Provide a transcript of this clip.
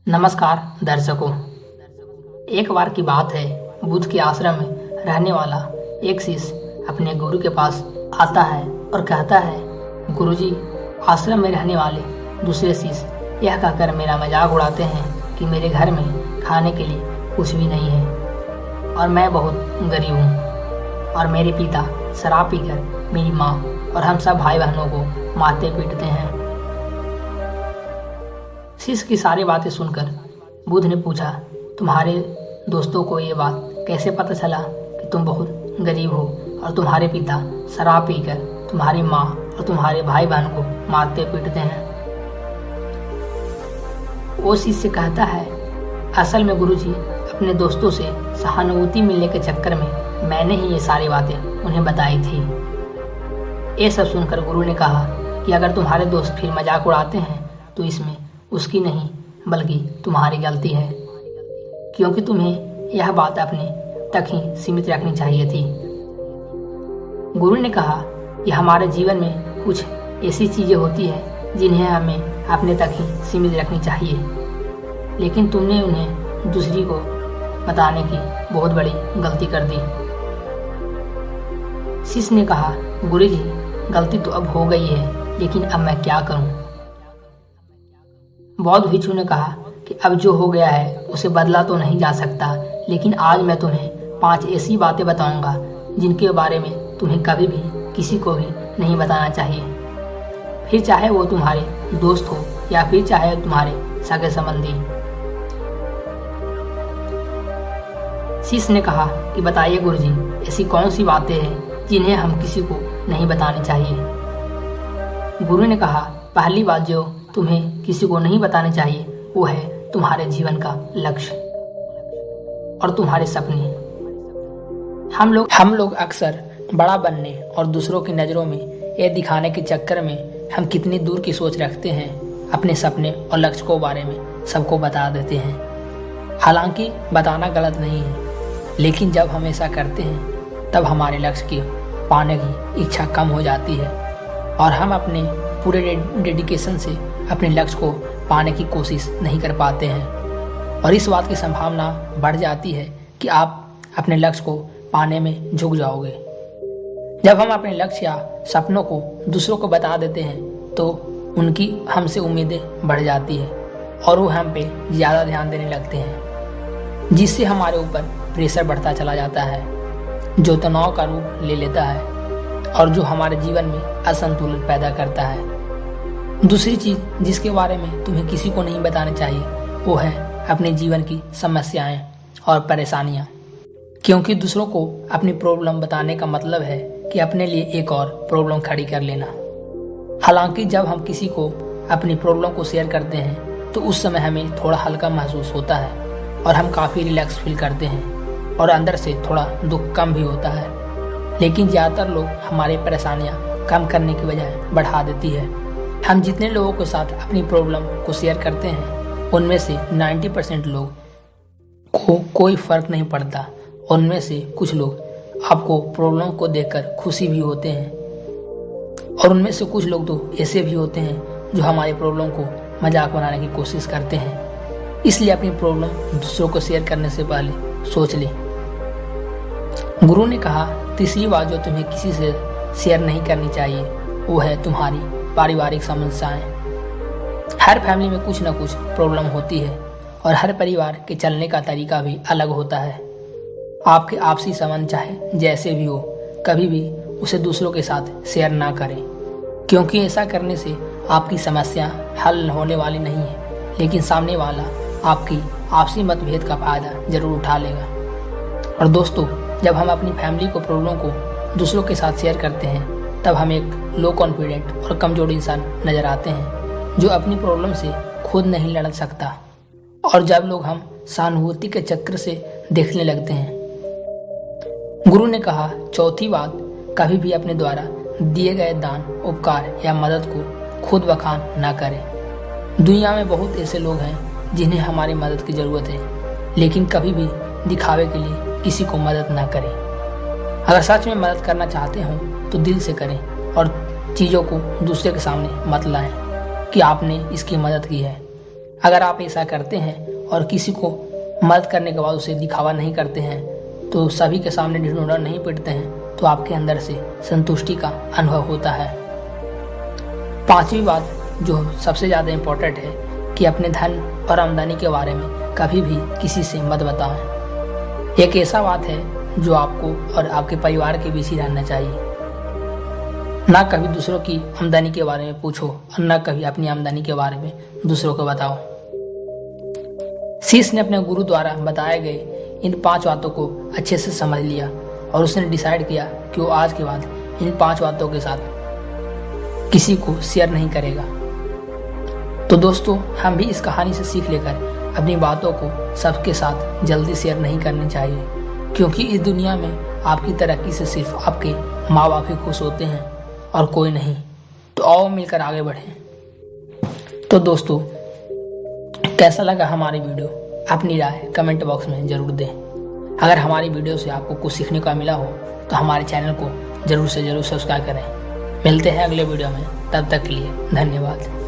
नमस्कार दर्शकों। एक बार की बात है, बुद्ध के आश्रम में रहने वाला एक शिष्य अपने गुरु के पास आता है और कहता है, गुरुजी, आश्रम में रहने वाले दूसरे शिष्य यह कहकर मेरा मजाक उड़ाते हैं कि मेरे घर में खाने के लिए कुछ भी नहीं है और मैं बहुत गरीब हूँ और मेरे पिता शराब पीकर मेरी माँ और हम सब भाई बहनों को मारते पीटते हैं। शिष्य की सारी बातें सुनकर बुद्ध ने पूछा, तुम्हारे दोस्तों को ये बात कैसे पता चला कि तुम बहुत गरीब हो और तुम्हारे पिता शराब पीकर तुम्हारी माँ और तुम्हारे भाई बहन को मारते पीटते हैं? वो शिष्य कहता है, असल में गुरुजी, अपने दोस्तों से सहानुभूति मिलने के चक्कर में मैंने ही ये सारी बातें उन्हें बताई थी। ये सब सुनकर गुरु ने कहा कि अगर तुम्हारे दोस्त फिर मजाक उड़ाते हैं तो इसमें उसकी नहीं बल्कि तुम्हारी गलती है, क्योंकि तुम्हें यह बात अपने तक ही सीमित रखनी चाहिए थी। गुरु ने कहा कि हमारे जीवन में कुछ ऐसी चीज़ें होती है जिन्हें हमें अपने तक ही सीमित रखनी चाहिए, लेकिन तुमने उन्हें दूसरी को बताने की बहुत बड़ी गलती कर दी। शिष्य ने कहा, गुरुजी, गलती तो अब हो गई है, लेकिन अब मैं क्या करूं? बौद्ध भिक्षु ने कहा कि अब जो हो गया है उसे बदला तो नहीं जा सकता, लेकिन आज मैं तुम्हें 5 ऐसी बातें बताऊंगा जिनके बारे में तुम्हें कभी भी किसी को भी नहीं बताना चाहिए, फिर चाहे वो तुम्हारे दोस्त हो या फिर चाहे तुम्हारे सगे संबंधी। शिष्य ने कहा कि बताइए गुरुजी, ऐसी कौन सी बातें हैं जिन्हें हम किसी को नहीं बतानी चाहिए? गुरु ने कहा, पहली बात जो तुम्हें किसी को नहीं बतानी चाहिए वो है तुम्हारे जीवन का लक्ष्य और तुम्हारे सपने। हम लोग अक्सर बड़ा बनने और दूसरों की नज़रों में ये दिखाने के चक्कर में हम कितनी दूर की सोच रखते हैं, अपने सपने और लक्ष्य को बारे में सबको बता देते हैं। हालांकि बताना गलत नहीं है, लेकिन जब हम ऐसा करते हैं तब हमारे लक्ष्य की पाने की इच्छा कम हो जाती है और हम अपने पूरे डेडिकेशन से अपने लक्ष्य को पाने की कोशिश नहीं कर पाते हैं, और इस बात की संभावना बढ़ जाती है कि आप अपने लक्ष्य को पाने में झुक जाओगे। जब हम अपने लक्ष्य या सपनों को दूसरों को बता देते हैं तो उनकी हमसे उम्मीदें बढ़ जाती है और वो हम पे ज़्यादा ध्यान देने लगते हैं, जिससे हमारे ऊपर प्रेशर बढ़ता चला जाता है, जो तनाव का रूप ले लेता है और जो हमारे जीवन में असंतुलन पैदा करता है। दूसरी चीज़ जिसके बारे में तुम्हें किसी को नहीं बताना चाहिए वो है अपने जीवन की समस्याएं और परेशानियां, क्योंकि दूसरों को अपनी प्रॉब्लम बताने का मतलब है कि अपने लिए एक और प्रॉब्लम खड़ी कर लेना। हालांकि जब हम किसी को अपनी प्रॉब्लम को शेयर करते हैं तो उस समय हमें थोड़ा हल्का महसूस होता है और हम काफ़ी रिलैक्स फील करते हैं और अंदर से थोड़ा दुख कम भी होता है, लेकिन ज़्यादातर लोग हमारी परेशानियाँ कम करने की बजाय बढ़ा देती है। हम जितने लोगों के साथ अपनी प्रॉब्लम को शेयर करते हैं उनमें से 90% लोग को कोई फ़र्क नहीं पड़ता, उनमें से कुछ लोग आपको प्रॉब्लम को देखकर खुशी भी होते हैं और उनमें से कुछ लोग तो ऐसे भी होते हैं जो हमारी प्रॉब्लम को मजाक बनाने की कोशिश करते हैं। इसलिए अपनी प्रॉब्लम दूसरों को शेयर करने से पहले सोच लें। गुरु ने कहा, तीसरी बात जो तुम्हें किसी से शेयर नहीं करनी चाहिए वो है तुम्हारी पारिवारिक समस्याएं। हर फैमिली में कुछ ना कुछ प्रॉब्लम होती है और हर परिवार के चलने का तरीका भी अलग होता है। आपके आपसी संबंध चाहे जैसे भी हो, कभी भी उसे दूसरों के साथ शेयर ना करें, क्योंकि ऐसा करने से आपकी समस्या हल होने वाली नहीं है, लेकिन सामने वाला आपकी आपसी मतभेद का फायदा जरूर उठा लेगा। और दोस्तों, जब हम अपनी फैमिली को प्रॉब्लम को दूसरों के साथ शेयर करते हैं तब हम एक लो कॉन्फिडेंट और कमजोर इंसान नजर आते हैं जो अपनी प्रॉब्लम से खुद नहीं लड़ सकता, और जब लोग हम सहानुभूति के चक्र से देखने लगते हैं। गुरु ने कहा, चौथी बात, कभी भी अपने द्वारा दिए गए दान, उपकार या मदद को खुद बखान ना करें। दुनिया में बहुत ऐसे लोग हैं जिन्हें हमारी मदद की ज़रूरत है, लेकिन कभी भी दिखावे के लिए किसी को मदद ना करें। अगर सच में मदद करना चाहते हो तो दिल से करें और चीज़ों को दूसरे के सामने मत लाएं कि आपने इसकी मदद की है। अगर आप ऐसा करते हैं और किसी को मदद करने के बाद उसे दिखावा नहीं करते हैं, तो सभी के सामने ढिंढोरा नहीं पीटते हैं, तो आपके अंदर से संतुष्टि का अनुभव होता है। पांचवी बात जो सबसे ज़्यादा इम्पोर्टेंट है कि अपने धन और आमदनी के बारे में कभी भी किसी से मत बताएं। एक ऐसा बात है जो आपको और आपके परिवार के बीच ही रहना चाहिए। ना कभी दूसरों की आमदनी के बारे में पूछो और ना कभी अपनी आमदनी के बारे में दूसरों को बताओ। शीश ने अपने गुरु द्वारा बताए गए इन 5 बातों को अच्छे से समझ लिया और उसने डिसाइड किया कि वो आज के बाद इन 5 बातों के साथ किसी को शेयर नहीं करेगा। तो दोस्तों, हम भी इस कहानी से सीख लेकर अपनी बातों को सबके साथ जल्दी शेयर नहीं करनी चाहिए, क्योंकि इस दुनिया में आपकी तरक्की से सिर्फ आपके माँ बाप ही खुश होते हैं और कोई नहीं। तो आओ मिलकर आगे बढ़ें। तो दोस्तों, कैसा लगा हमारी वीडियो? अपनी राय कमेंट बॉक्स में ज़रूर दें। अगर हमारी वीडियो से आपको कुछ सीखने का मिला हो तो हमारे चैनल को ज़रूर से ज़रूर सब्सक्राइब करें। मिलते हैं अगले वीडियो में, तब तक के लिए धन्यवाद।